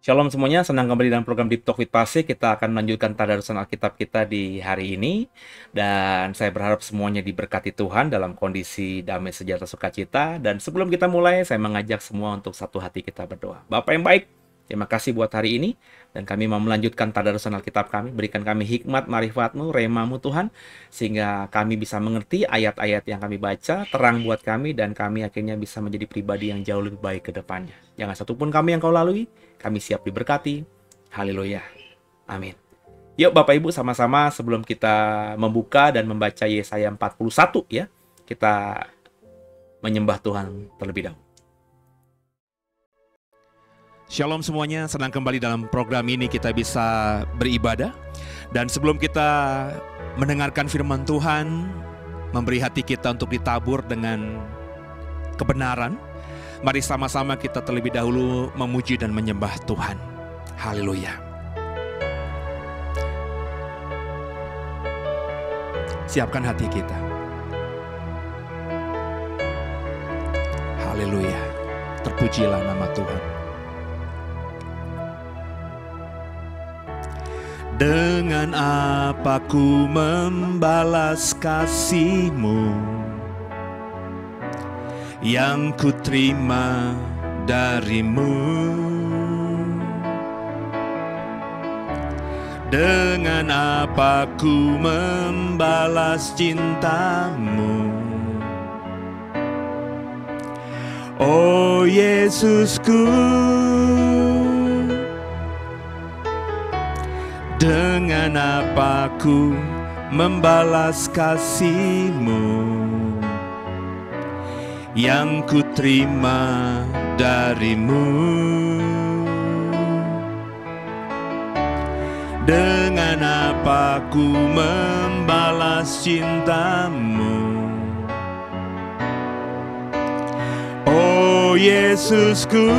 Shalom semuanya, senang kembali dalam program Deep Talk with Pasih. Kita akan melanjutkan tadarusan Alkitab kita di hari ini. Dan saya berharap semuanya diberkati Tuhan dalam kondisi damai sejahtera sukacita. Dan sebelum kita mulai, saya mengajak semua untuk satu hati kita berdoa. Bapa yang baik, terima kasih buat hari ini. Dan kami mau melanjutkan tadarusan Alkitab kami. Berikan kami hikmat, marifat-Mu, rema-Mu Tuhan. Sehingga kami bisa mengerti ayat-ayat yang kami baca, terang buat kami. Dan kami akhirnya bisa menjadi pribadi yang jauh lebih baik ke depannya. Jangan satupun kami yang Kau lalui. Kami siap diberkati. Haleluya. Amin. Yuk Bapak Ibu sama-sama sebelum kita membuka dan membaca Yesaya 41 ya. Kita menyembah Tuhan terlebih dahulu. Shalom semuanya, senang kembali dalam program ini kita bisa beribadah. Dan sebelum kita mendengarkan firman Tuhan, memberi hati kita untuk ditabur dengan kebenaran, mari sama-sama kita terlebih dahulu memuji dan menyembah Tuhan. Haleluya. Siapkan hati kita. Haleluya. Terpujilah nama Tuhan. Dengan apa ku membalas kasih-Mu yang ku terima dari-Mu? Dengan apa ku membalas cinta-Mu? Oh Yesusku, dengan apa ku membalas kasih-Mu yang ku terima dari-Mu? Dengan apa ku membalas cinta-Mu? Oh Yesusku,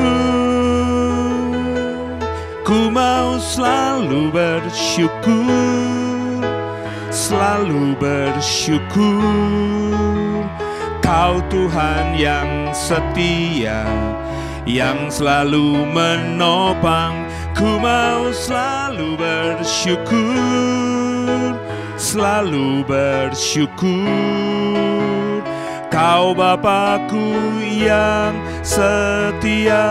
ku mau selalu bersyukur, selalu bersyukur. Kau Tuhan yang setia, yang selalu menopang. Ku mau selalu bersyukur, selalu bersyukur. Kau Bapakku yang setia.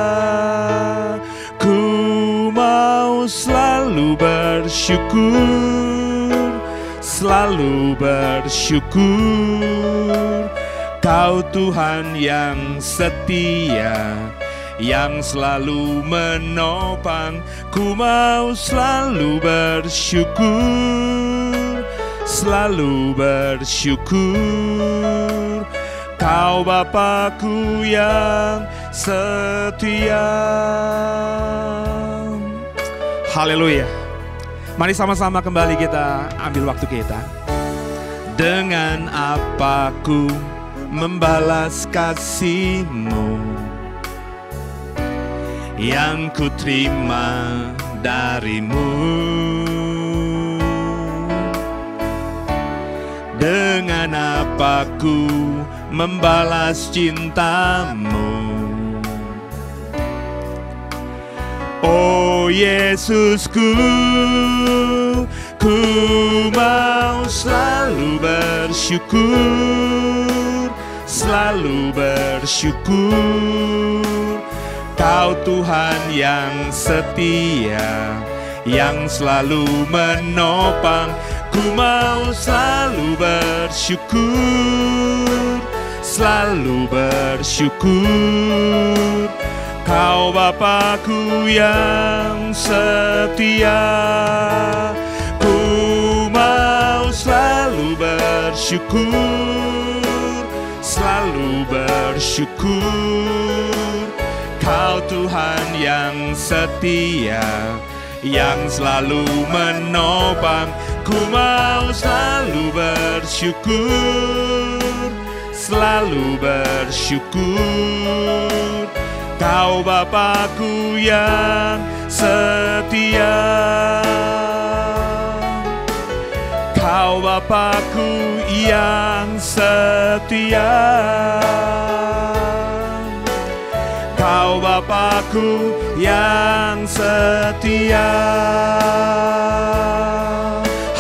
Ku mau selalu bersyukur, selalu bersyukur. Kau Tuhan yang setia, yang selalu menopang. Ku mau selalu bersyukur, selalu bersyukur. Kau Bapakku yang setia. Haleluya. Mari sama-sama kembali kita ambil waktu kita. Dengan apa ku membalas kasih-Mu yang ku terima dari-Mu. Dengan apa ku membalas cinta-Mu? Oh Yesusku, ku mau selalu bersyukur, selalu bersyukur. Kau Tuhan yang setia, yang selalu menopang. Ku mau selalu bersyukur, selalu bersyukur. Kau Bapa-Ku yang setia. Ku mau selalu bersyukur, selalu bersyukur. Kau Tuhan yang setia, yang selalu menopang. Ku mau selalu bersyukur, selalu bersyukur. Kau Bapa-Ku yang setia. Kau Bapa-Ku yang setia. Kau Bapa-Ku yang setia.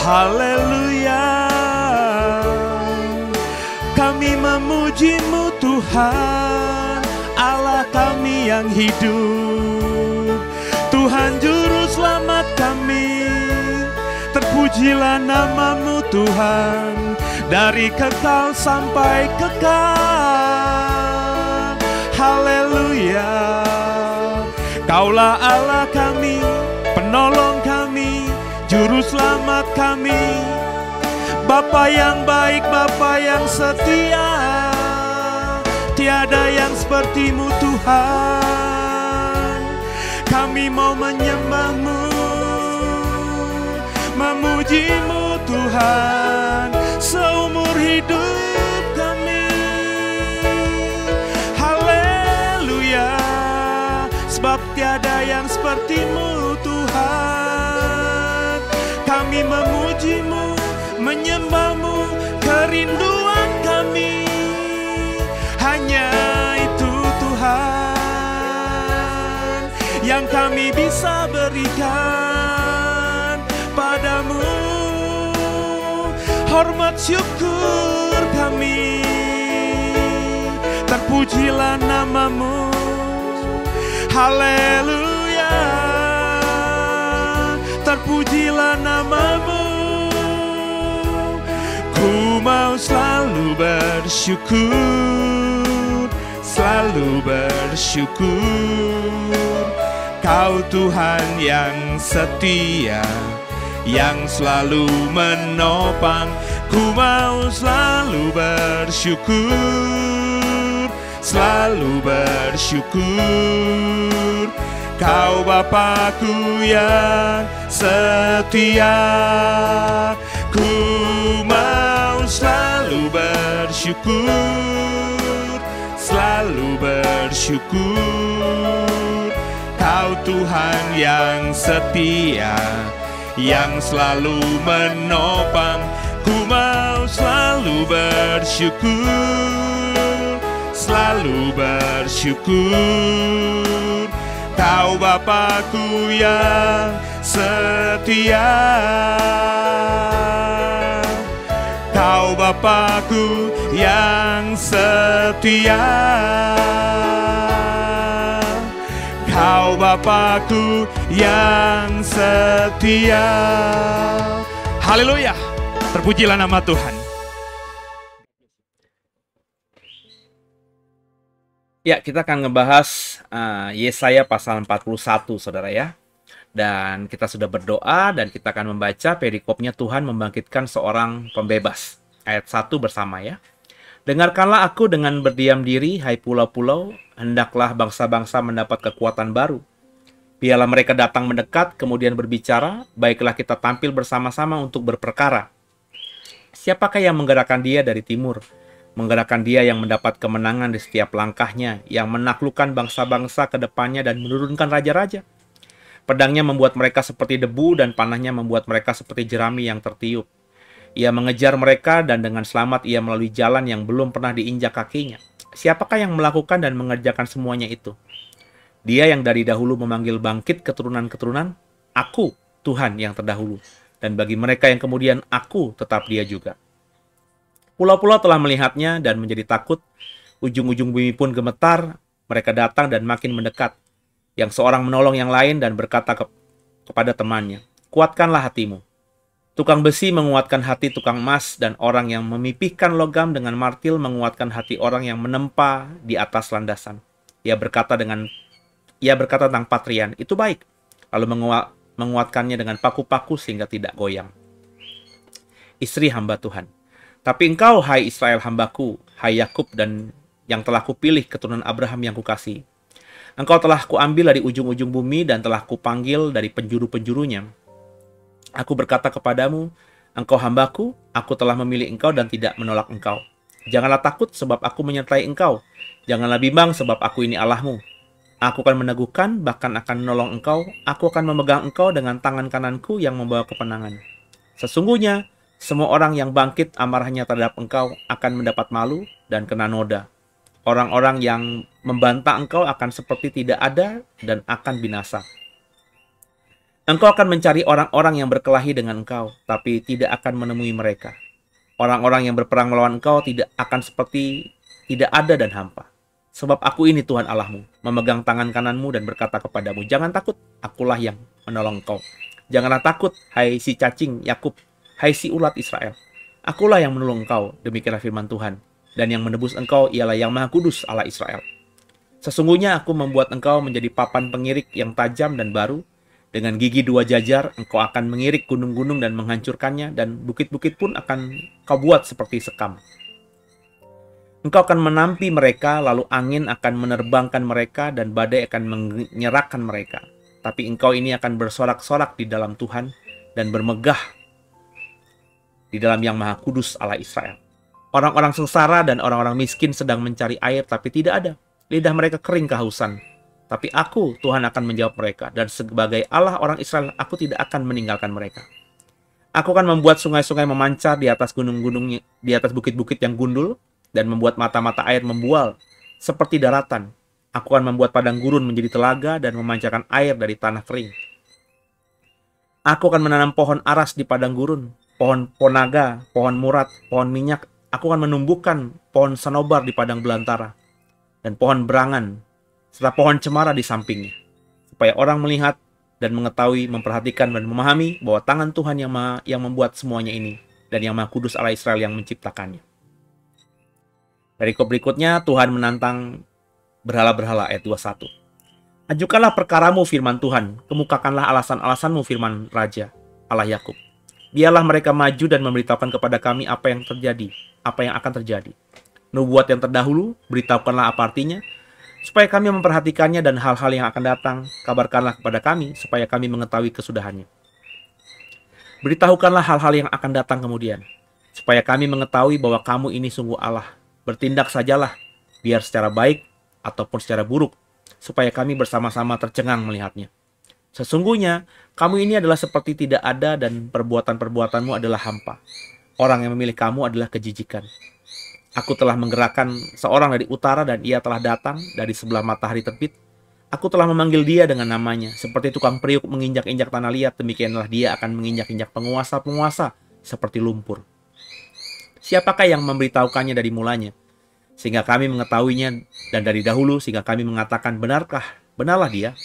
Haleluya. Kami memuji-Mu Tuhan, Allah kami yang hidup. Tuhan Juru Selamat kami, terpujilah nama-Mu Tuhan, dari kekal sampai kekal. Haleluya. Kaulah Allah kami, penolong kami, Juru Selamat kami, Bapa yang baik, Bapa yang setia. Tiada yang seperti-Mu Tuhan. Kami mau menyembah-Mu, memuji-Mu Tuhan, seumur hidup kami. Haleluya. Sebab tiada yang seperti-Mu Tuhan. Kami memuji-Mu, menyembah-Mu, kerinduan kami hanya itu Tuhan yang kami bisa berikan padamu. Hormat syukur kami, terpujilah nama-Mu. Haleluya. Terpujilah nama-Mu. Ku mau selalu bersyukur, selalu bersyukur. Kau Tuhan yang setia, yang selalu menopang. Ku mau selalu bersyukur, selalu bersyukur. Kau Bapa-Ku yang setia. Ku mau selalu bersyukur, selalu bersyukur. Kau Tuhan yang setia, yang selalu menopang. Ku mau selalu bersyukur, selalu bersyukur. Kau Bapa-Ku yang setia. Kau Bapa-Ku yang setia. Kau Bapa-Ku yang setia. Haleluya. Terpujilah nama Tuhan. Ya, kita akan ngebahas Yesaya pasal 41, saudara ya. Dan kita sudah berdoa dan kita akan membaca perikopnya Tuhan membangkitkan seorang pembebas. Ayat 1 bersama ya. Dengarkanlah aku dengan berdiam diri, hai pulau-pulau, hendaklah bangsa-bangsa mendapat kekuatan baru. Biarlah mereka datang mendekat, kemudian berbicara, baiklah kita tampil bersama-sama untuk berperkara. Siapakah yang menggerakkan dia dari timur? Menggerakkan dia yang mendapat kemenangan di setiap langkahnya, yang menaklukkan bangsa-bangsa ke depannya dan menurunkan raja-raja. Pedangnya membuat mereka seperti debu dan panahnya membuat mereka seperti jerami yang tertiup. Ia mengejar mereka dan dengan selamat ia melalui jalan yang belum pernah diinjak kakinya. Siapakah yang melakukan dan mengerjakan semuanya itu? Dia yang dari dahulu memanggil bangkit keturunan-keturunan, aku, Tuhan yang terdahulu. Dan bagi mereka yang kemudian, aku tetap dia juga. Pulau-pulau telah melihatnya dan menjadi takut. Ujung-ujung bumi pun gemetar. Mereka datang dan makin mendekat. Yang seorang menolong yang lain dan berkata kepada temannya, kuatkanlah hatimu. Tukang besi menguatkan hati tukang emas, dan orang yang memipihkan logam dengan martil menguatkan hati orang yang menempa di atas landasan. Ia berkata tentang Patrian, itu baik. Lalu menguatkannya dengan paku-paku sehingga tidak goyang. Istri hamba Tuhan. Tapi engkau, hai Israel hambaku, hai Yakub dan yang telah kupilih keturunan Abraham yang kukasihi. Engkau telah kuambil dari ujung-ujung bumi dan telah kupanggil dari penjuru-penjurunya. Aku berkata kepadamu, engkau hambaku, aku telah memilih engkau dan tidak menolak engkau. Janganlah takut sebab aku menyertai engkau. Janganlah bimbang sebab aku ini Allahmu. Aku akan meneguhkan, bahkan akan menolong engkau. Aku akan memegang engkau dengan tangan kananku yang membawa kemenangan. Sesungguhnya, semua orang yang bangkit amarahnya terhadap engkau akan mendapat malu dan kena noda. Orang-orang yang membantah engkau akan seperti tidak ada dan akan binasa. Engkau akan mencari orang-orang yang berkelahi dengan engkau, tapi tidak akan menemui mereka. Orang-orang yang berperang melawan engkau tidak akan seperti tidak ada dan hampa. Sebab aku ini Tuhan Allahmu, memegang tangan kananmu dan berkata kepadamu, jangan takut, akulah yang menolong engkau. Janganlah takut, hai si cacing Yakub, hai si ulat Israel. Akulah yang menolong engkau, demikianlah firman Tuhan. Dan yang menebus engkau ialah yang Maha Kudus Allah Israel. Sesungguhnya aku membuat engkau menjadi papan pengirik yang tajam dan baru. Dengan gigi dua jajar, engkau akan mengirik gunung-gunung dan menghancurkannya, dan bukit-bukit pun akan kau buat seperti sekam. Engkau akan menampi mereka, lalu angin akan menerbangkan mereka, dan badai akan menyerahkan mereka. Tapi engkau ini akan bersorak-sorak di dalam Tuhan, dan bermegah di dalam yang Maha Kudus Allah Israel. Orang-orang sengsara dan orang-orang miskin sedang mencari air, tapi tidak ada. Lidah mereka kering kehausan. Tapi aku, Tuhan akan menjawab mereka, dan sebagai Allah orang Israel, aku tidak akan meninggalkan mereka. Aku akan membuat sungai-sungai memancar di atas gunung-gunung, di atas bukit-bukit yang gundul, dan membuat mata-mata air membual, seperti daratan. Aku akan membuat padang gurun menjadi telaga, dan memancarkan air dari tanah kering. Aku akan menanam pohon aras di padang gurun, pohon ponaga, pohon murat, pohon minyak. Aku akan menumbuhkan pohon sanobar di padang belantara, dan pohon berangan, serta pohon cemara di sampingnya, supaya orang melihat dan mengetahui, memperhatikan dan memahami bahwa tangan Tuhan yang membuat semuanya ini, dan yang Maha Kudus Allah Israel yang menciptakannya. Perikop berikutnya, Tuhan menantang berhala-berhala ayat 21. Ajukanlah perkaramu firman Tuhan, kemukakanlah alasan-alasanmu firman Raja, Allah Yakub. Biarlah mereka maju dan memberitahukan kepada kami apa yang terjadi, apa yang akan terjadi. Nubuat yang terdahulu, beritahukanlah apa artinya, supaya kami memperhatikannya, dan hal-hal yang akan datang, kabarkanlah kepada kami, supaya kami mengetahui kesudahannya. Beritahukanlah hal-hal yang akan datang kemudian, supaya kami mengetahui bahwa kamu ini sungguh Allah. Bertindak sajalah, biar secara baik ataupun secara buruk, supaya kami bersama-sama tercengang melihatnya. Sesungguhnya, kamu ini adalah seperti tidak ada, dan perbuatan-perbuatanmu adalah hampa. Orang yang memilih kamu adalah kejijikan. Aku telah menggerakkan seorang dari utara, dan ia telah datang dari sebelah matahari terbit. Aku telah memanggil dia dengan namanya. Seperti tukang periuk menginjak-injak tanah liat, demikianlah dia akan menginjak-injak penguasa-penguasa seperti lumpur. Siapakah yang memberitahukannya dari mulanya, sehingga kami mengetahuinya, dan dari dahulu sehingga kami mengatakan, benarlah dia.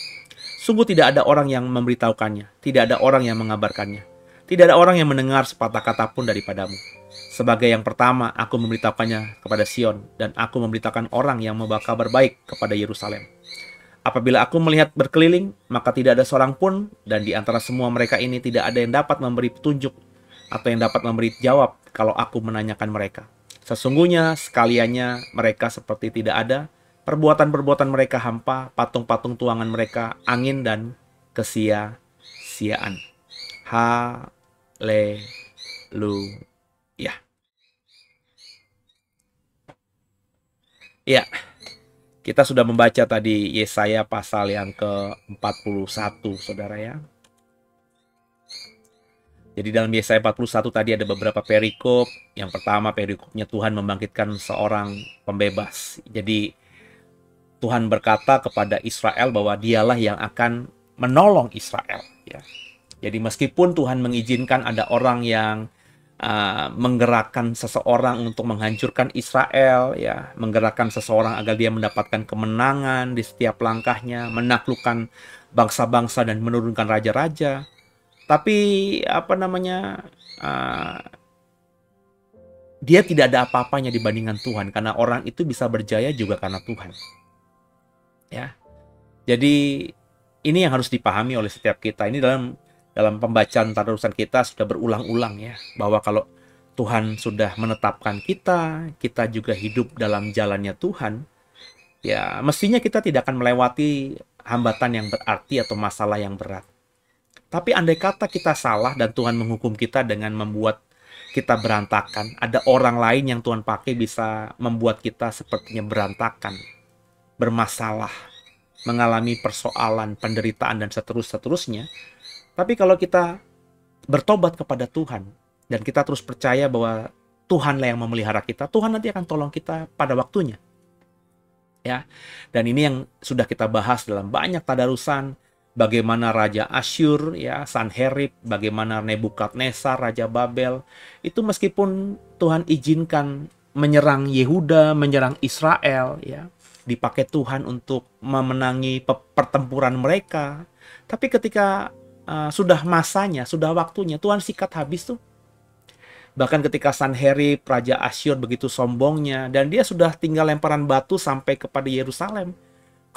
Sungguh tidak ada orang yang memberitahukannya, tidak ada orang yang mengabarkannya, tidak ada orang yang mendengar sepatah kata pun daripadamu. Sebagai yang pertama, aku memberitahukannya kepada Sion, dan aku memberitahukan orang yang membawa kabar baik kepada Yerusalem. Apabila aku melihat berkeliling, maka tidak ada seorang pun, dan di antara semua mereka ini tidak ada yang dapat memberi petunjuk, atau yang dapat memberi jawab kalau aku menanyakan mereka. Sesungguhnya sekaliannya mereka seperti tidak ada, perbuatan-perbuatan mereka hampa, patung-patung tuangan mereka angin dan kesia-siaan. Haleluya. Ya, kita sudah membaca tadi Yesaya pasal yang ke-41, saudara ya. Jadi dalam Yesaya 41 tadi ada beberapa perikop. Yang pertama perikopnya Tuhan membangkitkan seorang pembebas. Jadi Tuhan berkata kepada Israel bahwa dialah yang akan menolong Israel. Ya. Jadi meskipun Tuhan mengizinkan ada orang yang menggerakkan seseorang untuk menghancurkan Israel, ya, menggerakkan seseorang agar dia mendapatkan kemenangan di setiap langkahnya, menaklukkan bangsa-bangsa dan menurunkan raja-raja. Tapi dia tidak ada apa-apanya dibandingkan Tuhan, karena orang itu bisa berjaya juga karena Tuhan. Ya, jadi ini yang harus dipahami oleh setiap kita. Ini dalam pembacaan tadarusan kita sudah berulang-ulang ya, bahwa kalau Tuhan sudah menetapkan kita juga hidup dalam jalannya Tuhan, ya mestinya kita tidak akan melewati hambatan yang berarti atau masalah yang berat. Tapi andai kata kita salah dan Tuhan menghukum kita dengan membuat kita berantakan, ada orang lain yang Tuhan pakai bisa membuat kita sepertinya berantakan, bermasalah, mengalami persoalan, penderitaan, dan seterusnya. Tapi kalau kita bertobat kepada Tuhan dan kita terus percaya bahwa Tuhanlah yang memelihara kita, Tuhan nanti akan tolong kita pada waktunya. Ya. Dan ini yang sudah kita bahas dalam banyak tadarusan, bagaimana Raja Asyur, ya, Sanherib, bagaimana Nebukadnezar, Raja Babel, itu meskipun Tuhan izinkan menyerang Yehuda, menyerang Israel, ya, dipakai Tuhan untuk memenangi pertempuran mereka. Tapi ketika sudah masanya, sudah waktunya, Tuhan sikat habis tuh. Bahkan ketika Sanherib, Raja Asyur begitu sombongnya, dan dia sudah tinggal lemparan batu sampai kepada Yerusalem.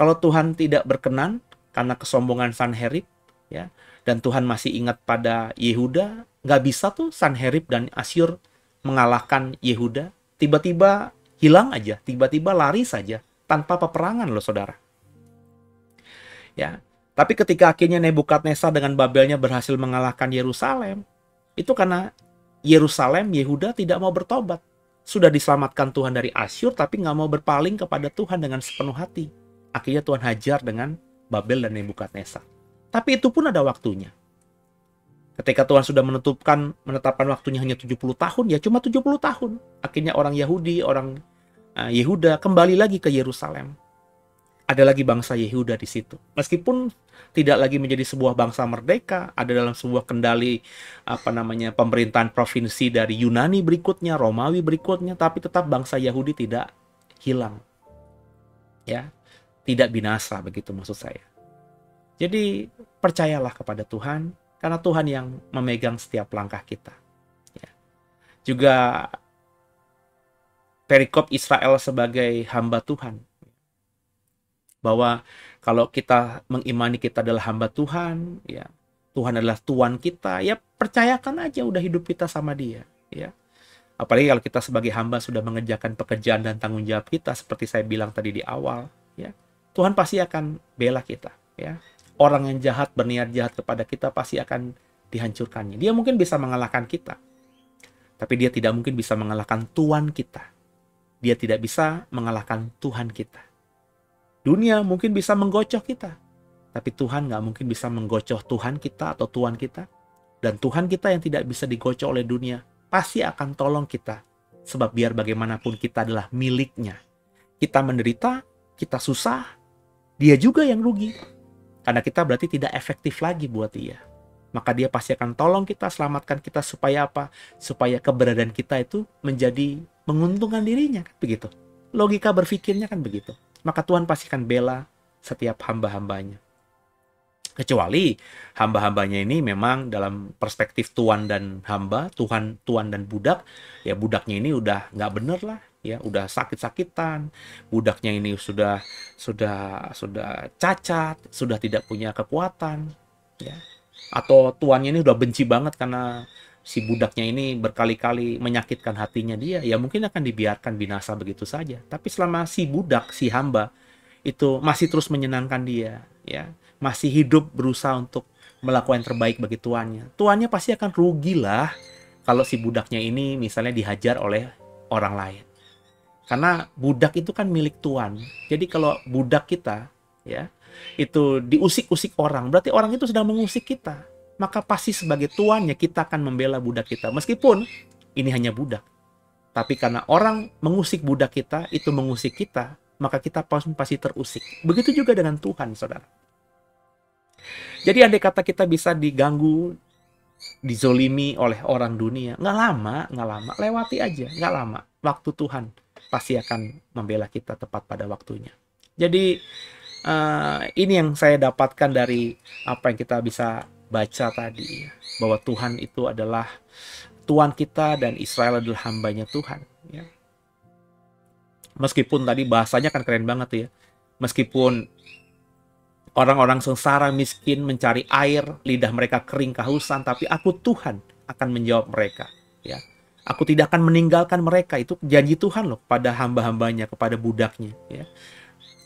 Kalau Tuhan tidak berkenan karena kesombongan Sanherib, ya, dan Tuhan masih ingat pada Yehuda, nggak bisa tuh Sanherib dan Asyur mengalahkan Yehuda. Tiba-tiba hilang aja, tiba-tiba lari saja, tanpa peperangan loh saudara. Ya. Tapi ketika akhirnya Nebukadnezar dengan Babelnya berhasil mengalahkan Yerusalem, itu karena Yerusalem, Yehuda tidak mau bertobat. Sudah diselamatkan Tuhan dari Asyur, tapi nggak mau berpaling kepada Tuhan dengan sepenuh hati. Akhirnya Tuhan hajar dengan Babel dan Nebukadnezar. Tapi itu pun ada waktunya. Ketika Tuhan sudah menetapkan waktunya hanya 70 tahun, ya cuma 70 tahun. Akhirnya orang Yahudi, orang Yehuda kembali lagi ke Yerusalem. Ada lagi bangsa Yehuda di situ. Meskipun tidak lagi menjadi sebuah bangsa merdeka, ada dalam sebuah kendali pemerintahan provinsi dari Yunani berikutnya, Romawi berikutnya, tapi tetap bangsa Yahudi tidak hilang. Ya, tidak binasa begitu maksud saya. Jadi percayalah kepada Tuhan, karena Tuhan yang memegang setiap langkah kita. Ya. Juga perikop Israel sebagai hamba Tuhan. Bahwa kalau kita mengimani kita adalah hamba Tuhan, ya Tuhan adalah Tuhan kita, ya percayakan aja udah hidup kita sama Dia, ya. Apalagi kalau kita sebagai hamba sudah mengerjakan pekerjaan dan tanggung jawab kita, seperti saya bilang tadi di awal, ya Tuhan pasti akan bela kita, ya. Orang yang jahat berniat jahat kepada kita pasti akan dihancurkannya. Dia mungkin bisa mengalahkan kita, tapi dia tidak mungkin bisa mengalahkan Tuhan kita. Dia tidak bisa mengalahkan Tuhan kita. Dunia mungkin bisa menggocok kita, tapi Tuhan nggak mungkin bisa menggocok Tuhan kita atau Tuhan kita. Dan Tuhan kita yang tidak bisa digocok oleh dunia pasti akan tolong kita, sebab biar bagaimanapun kita adalah miliknya. Kita menderita, kita susah, Dia juga yang rugi, karena kita berarti tidak efektif lagi buat Dia. Maka Dia pasti akan tolong kita, selamatkan kita, supaya apa? Supaya keberadaan kita itu menjadi menguntungkan dirinya, kan begitu. Logika berpikirnya kan begitu. Maka Tuhan pasti akan bela setiap hamba-hambanya. Kecuali hamba-hambanya ini memang dalam perspektif tuan dan hamba, Tuhan dan budak, ya budaknya ini udah nggak bener lah, ya udah sakit-sakitan, budaknya ini sudah cacat, sudah tidak punya kekuatan, ya. Atau tuannya ini udah benci banget karena si budaknya ini berkali-kali menyakitkan hatinya dia, ya mungkin akan dibiarkan binasa begitu saja. Tapi selama si budak, si hamba itu masih terus menyenangkan dia, ya, masih hidup berusaha untuk melakukan yang terbaik bagi tuannya pasti akan rugi lah kalau si budaknya ini misalnya dihajar oleh orang lain. Karena budak itu kan milik Tuhan. Jadi kalau budak kita ya itu diusik-usik orang, berarti orang itu sedang mengusik kita. Maka pasti sebagai tuannya kita akan membela budak kita. Meskipun ini hanya budak. Tapi karena orang mengusik budak kita, itu mengusik kita, maka kita pasti terusik. Begitu juga dengan Tuhan, saudara. Jadi andai kata kita bisa diganggu, dizolimi oleh orang dunia, nggak lama, lewati aja, nggak lama. Waktu Tuhan pasti akan membela kita tepat pada waktunya. Jadi ini yang saya dapatkan dari apa yang kita bisa baca tadi, bahwa Tuhan itu adalah Tuhan kita dan Israel adalah hambanya Tuhan. Ya. Meskipun tadi bahasanya kan keren banget ya. Meskipun orang-orang sengsara miskin mencari air, lidah mereka kering kehausan, tapi aku Tuhan akan menjawab mereka. Ya. Aku tidak akan meninggalkan mereka. Itu janji Tuhan loh pada hamba-hambanya, kepada budaknya. Ya.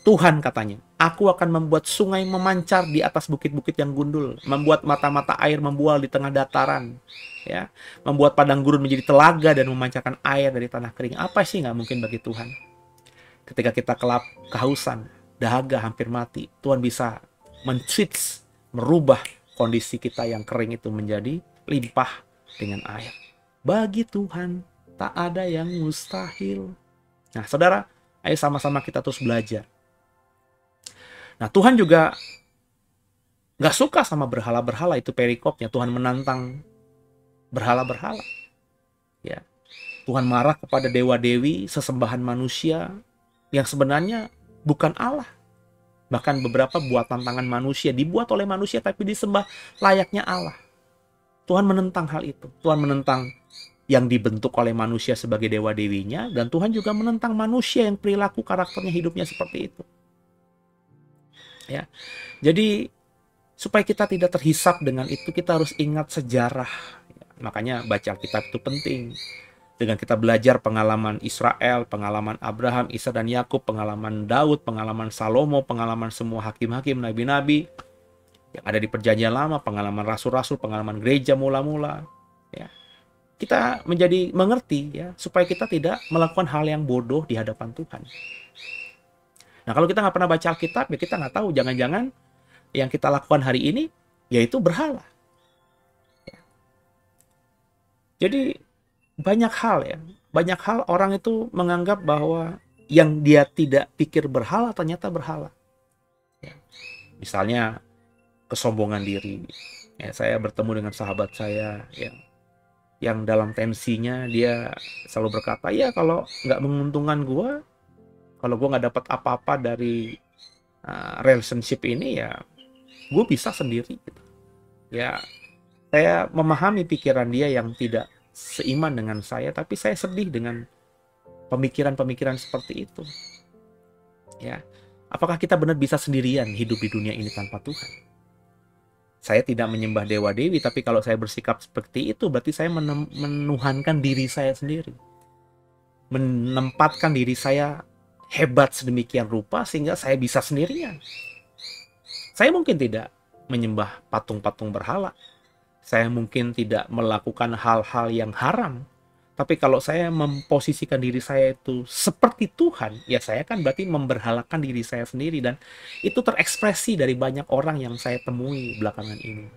Tuhan katanya, aku akan membuat sungai memancar di atas bukit-bukit yang gundul, membuat mata-mata air membual di tengah dataran, ya, membuat padang gurun menjadi telaga dan memancarkan air dari tanah kering. Apa sih nggak mungkin bagi Tuhan? Ketika kita kehausan, dahaga hampir mati, Tuhan bisa men-switch, merubah kondisi kita yang kering itu menjadi limpah dengan air. Bagi Tuhan tak ada yang mustahil. Nah, saudara, ayo sama-sama kita terus belajar. Nah, Tuhan juga nggak suka sama berhala-berhala, itu perikopnya. Tuhan menantang berhala-berhala. Ya. Tuhan marah kepada dewa-dewi, sesembahan manusia yang sebenarnya bukan Allah. Bahkan beberapa buatan tangan manusia, dibuat oleh manusia tapi disembah layaknya Allah. Tuhan menentang hal itu. Tuhan menentang yang dibentuk oleh manusia sebagai dewa-dewinya, dan Tuhan juga menentang manusia yang perilaku karakternya hidupnya seperti itu. Ya, jadi supaya kita tidak terhisap dengan itu, kita harus ingat sejarah. Ya, makanya baca Alkitab itu penting. Dengan kita belajar pengalaman Israel, pengalaman Abraham, Isa dan Yakub, pengalaman Daud, pengalaman Salomo, pengalaman semua hakim-hakim, nabi-nabi yang ada di Perjanjian Lama, pengalaman rasul-rasul, pengalaman gereja mula-mula. Ya, kita menjadi mengerti ya, supaya kita tidak melakukan hal yang bodoh di hadapan Tuhan. Nah, kalau kita nggak pernah baca Alkitab, ya kita nggak tahu, jangan-jangan yang kita lakukan hari ini, yaitu berhala. Ya. Jadi, banyak hal orang itu menganggap bahwa yang dia tidak pikir berhala, ternyata berhala. Ya. Misalnya, kesombongan diri. Ya, saya bertemu dengan sahabat saya yang dalam tensinya, dia selalu berkata, ya kalau nggak menguntungkan gue, kalau gue nggak dapat apa-apa dari relationship ini, ya gue bisa sendiri. Gitu. Ya, saya memahami pikiran dia yang tidak seiman dengan saya, tapi saya sedih dengan pemikiran-pemikiran seperti itu. Ya, apakah kita benar bisa sendirian hidup di dunia ini tanpa Tuhan? Saya tidak menyembah dewa-dewi, tapi kalau saya bersikap seperti itu, berarti saya menuhankan diri saya sendiri. Menempatkan diri saya hebat sedemikian rupa sehingga saya bisa sendirian. Saya mungkin tidak menyembah patung-patung berhala. Saya mungkin tidak melakukan hal-hal yang haram. Tapi kalau saya memposisikan diri saya itu seperti Tuhan, ya saya kan berarti memberhalakan diri saya sendiri. Dan itu terekspresi dari banyak orang yang saya temui belakangan ini.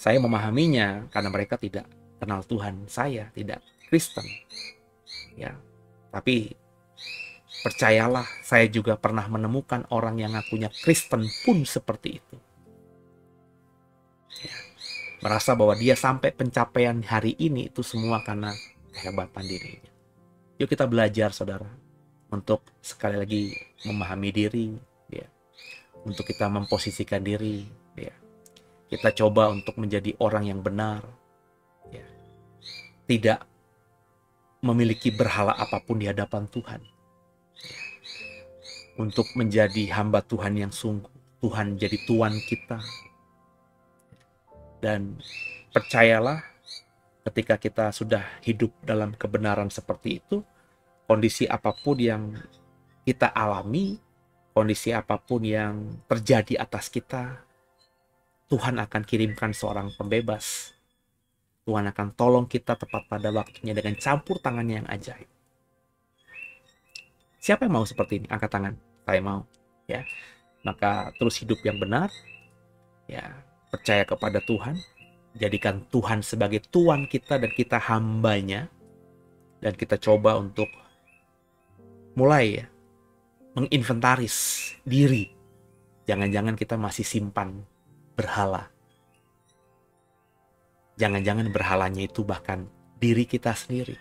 Saya memahaminya karena mereka tidak kenal Tuhan. Saya tidak Kristen. Ya, tapi percayalah, saya juga pernah menemukan orang yang ngakunya Kristen pun seperti itu. Ya, merasa bahwa dia sampai pencapaian hari ini itu semua karena kehebatan dirinya. Yuk kita belajar, saudara, untuk sekali lagi memahami diri, ya, untuk kita memposisikan diri, ya. Kita coba untuk menjadi orang yang benar, ya. Tidak memiliki berhala apapun di hadapan Tuhan. Untuk menjadi hamba Tuhan yang sungguh. Tuhan jadi Tuhan kita. Dan percayalah, ketika kita sudah hidup dalam kebenaran seperti itu, kondisi apapun yang kita alami, kondisi apapun yang terjadi atas kita, Tuhan akan kirimkan seorang pembebas. Tuhan akan tolong kita tepat pada waktunya dengan campur tangannya yang ajaib. Siapa yang mau seperti ini? Angkat tangan. Saya mau. Ya. Maka terus hidup yang benar. Ya. Percaya kepada Tuhan. Jadikan Tuhan sebagai Tuhan kita dan kita hambanya. Dan kita coba untuk mulai ya, menginventaris diri. Jangan-jangan kita masih simpan berhala. Jangan-jangan berhalanya itu bahkan diri kita sendiri.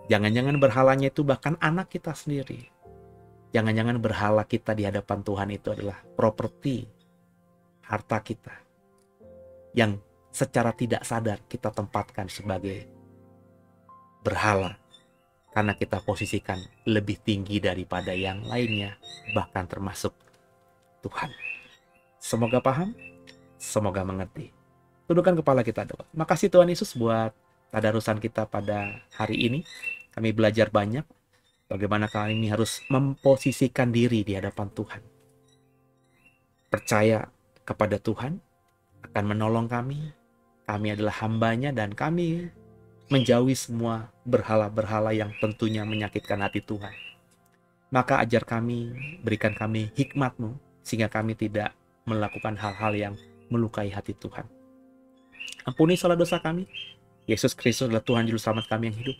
Jangan-jangan berhalanya itu bahkan anak kita sendiri. Jangan-jangan berhala kita di hadapan Tuhan itu adalah properti, harta kita, yang secara tidak sadar kita tempatkan sebagai berhala. Karena kita posisikan lebih tinggi daripada yang lainnya, bahkan termasuk Tuhan. Semoga paham, semoga mengerti. Tundukkan kepala kita doa. Makasih Tuhan Yesus buat tadarusan kita pada hari ini. Kami belajar banyak bagaimana kami harus memposisikan diri di hadapan Tuhan. Percaya kepada Tuhan akan menolong kami. Kami adalah hambanya dan kami menjauhi semua berhala-berhala yang tentunya menyakitkan hati Tuhan. Maka ajar kami, berikan kami hikmat-Mu, sehingga kami tidak melakukan hal-hal yang melukai hati Tuhan. Ampuni salah dosa kami. Yesus Kristus adalah Tuhan Juru Selamat kami yang hidup.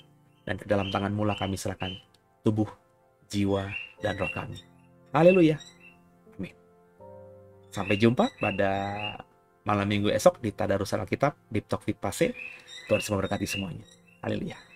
Dan ke dalam tangan-Mu lah kami serahkan tubuh, jiwa, dan roh kami. Haleluya. Amin. Sampai jumpa pada malam minggu esok di Tadarusan Alkitab, Deep Talk with Pase. Tuhan semua berkati semuanya. Haleluya.